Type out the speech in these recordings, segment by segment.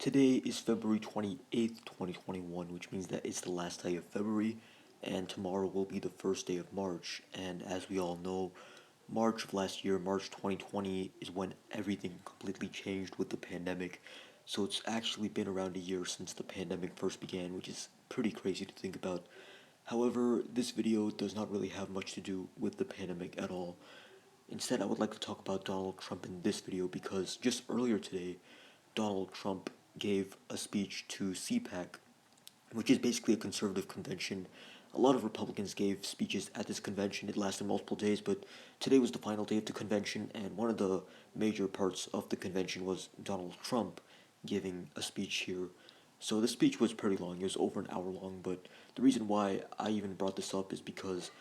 Today is February 28th, 2021, which means that it's the last day of February, and tomorrow will be the first day of March. And as we all know, March of last year, March 2020, is when everything completely changed with the pandemic. So it's actually been around a year since the pandemic first began, which is pretty crazy to think about. However, this video does not really have much to do with the pandemic at all. Instead, I would like to talk about Donald Trump in this video because just earlier today, Donald Trump gave a speech to CPAC, which is basically a conservative convention. A lot of Republicans gave speeches at this convention. It lasted multiple days, but today was the final day of the convention, and one of the major parts of the convention was Donald Trump giving a speech here. So the speech was pretty long. It was over an hour long, but the reason why I even brought this up is because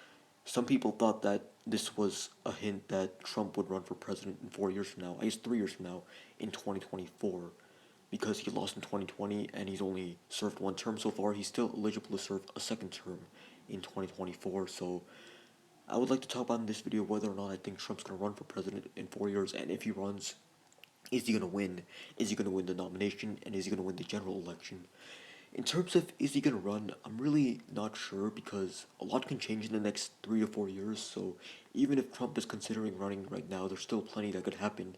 some people thought that this was a hint that Trump would run for president in 4 years from now. I guess 3 years from now, in 2024, because he lost in 2020 and he's only served one term so far. He's still eligible to serve a second term in 2024. So I would like to talk about in this video whether or not I think Trump's going to run for president in 4 years, and if he runs, is he going to win? Is he going to win the nomination, and is he going to win the general election? In terms of is he going to run, I'm really not sure because a lot can change in the next 3 to 4 years. So even if Trump is considering running right now, there's still plenty that could happen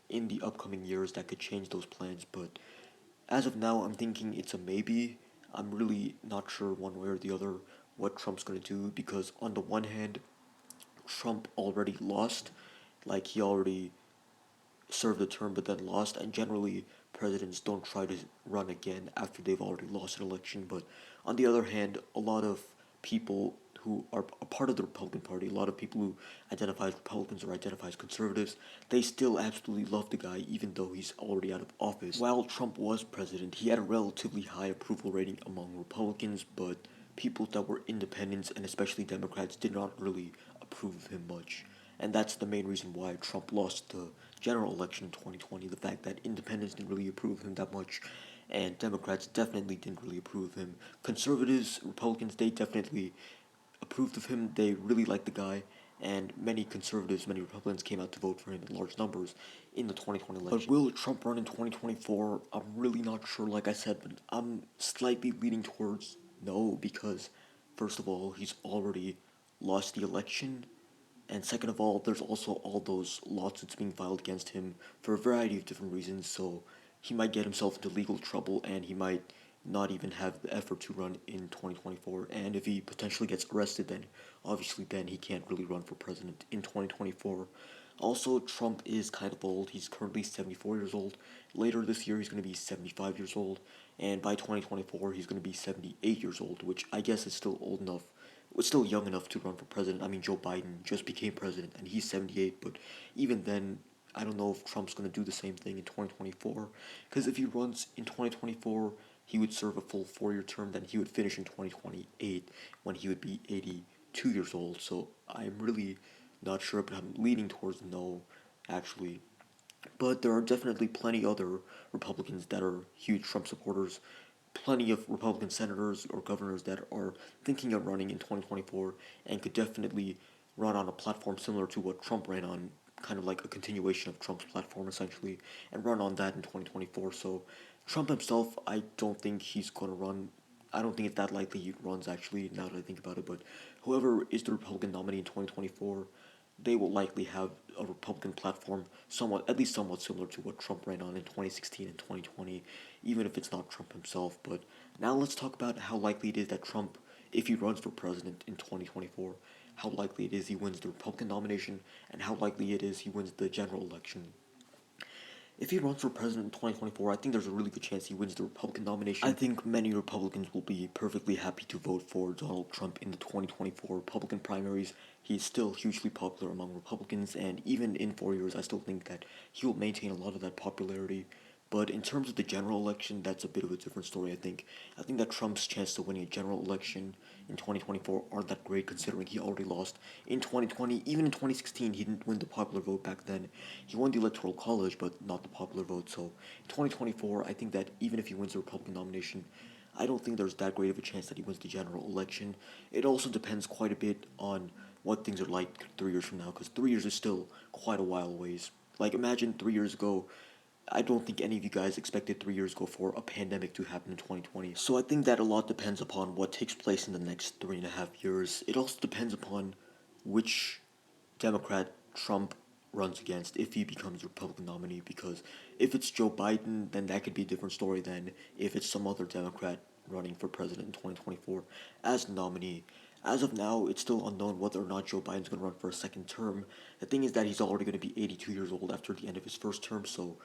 in the upcoming years that could change those plans. But as of now, I'm thinking it's a maybe. I'm really not sure one way or the other what Trump's going to do because, on the one hand, Trump already lost. Like, he already served a term but then lost, and generally presidents don't try to run again after they've already lost an election. But on the other hand, a lot of people who are a part of the Republican Party, a lot of people who identify as Republicans or identify as conservatives, they still absolutely love the guy even though he's already out of office. While Trump was president, he had a relatively high approval rating among Republicans, but people that were independents and especially Democrats did not really approve of him much. And that's the main reason why Trump lost the general election in 2020. The fact that independents didn't really approve of him that much, and Democrats definitely didn't really approve of him. Conservatives, Republicans, they definitely approved of him. They really liked the guy, and many conservatives, many Republicans came out to vote for him in large numbers in the 2020 election. But will Trump run in 2024? I'm really not sure, like I said, but I'm slightly leaning towards no because, first of all, he's already lost the election, and second of all, there's also all those lawsuits being filed against him for a variety of different reasons, so he might get himself into legal trouble and he might not even have the effort to run in 2024. And if he potentially gets arrested, then obviously then he can't really run for president in 2024. Also, Trump is kind of old. He's currently 74 years old. Later this year, he's going to be 75 years old. And by 2024, he's going to be 78 years old, which I guess is still old enough, was still young enough to run for president. I mean, Joe Biden just became president and he's 78, but even then, I don't know if Trump's going to do the same thing in 2024. Because if he runs in 2024, he would serve a full 4 year term, then he would finish in 2028 when he would be 82 years old. So I'm really not sure, but I'm leaning towards no, actually. But there are definitely plenty other Republicans that are huge Trump supporters. Plenty of Republican senators or governors that are thinking of running in 2024 and could definitely run on a platform similar to what Trump ran on, kind of like a continuation of Trump's platform essentially, and run on that in 2024. So Trump himself, I don't think he's going to run. I don't think it's that likely he runs actually, now that I think about it, but whoever is the Republican nominee in 2024, they will likely have a Republican platform somewhat, at least somewhat similar to what Trump ran on in 2016 and 2020, even if it's not Trump himself. But now let's talk about how likely it is that Trump, if he runs for president in 2024, how likely it is he wins the Republican nomination, and how likely it is he wins the general election. If he runs for president in 2024, I think there's a really good chance he wins the Republican nomination. I think many Republicans will be perfectly happy to vote for Donald Trump in the 2024 Republican primaries. He is still hugely popular among Republicans, and even in 4 years, I still think that he will maintain a lot of that popularity. But in terms of the general election, that's a bit of a different story, I think. I think that Trump's chance to winning a general election in 2024 aren't that great considering he already lost in 2020. Even in 2016, he didn't win the popular vote back then. He won the Electoral College, but not the popular vote. So in 2024, I think that even if he wins the Republican nomination, I don't think there's that great of a chance that he wins the general election. It also depends quite a bit on what things are like 3 years from now, because 3 years is still quite a while away. Like, imagine 3 years ago, I don't think any of you guys expected 3 years ago for a pandemic to happen in 2020. So I think that a lot depends upon what takes place in the next 3.5 years. It also depends upon which Democrat Trump runs against if he becomes Republican nominee, because if it's Joe Biden, then that could be a different story than if it's some other Democrat running for president in 2024 as nominee. As of now, it's still unknown whether or not Joe Biden's going to run for a second term. The thing is that he's already going to be 82 years old after the end of his first term, so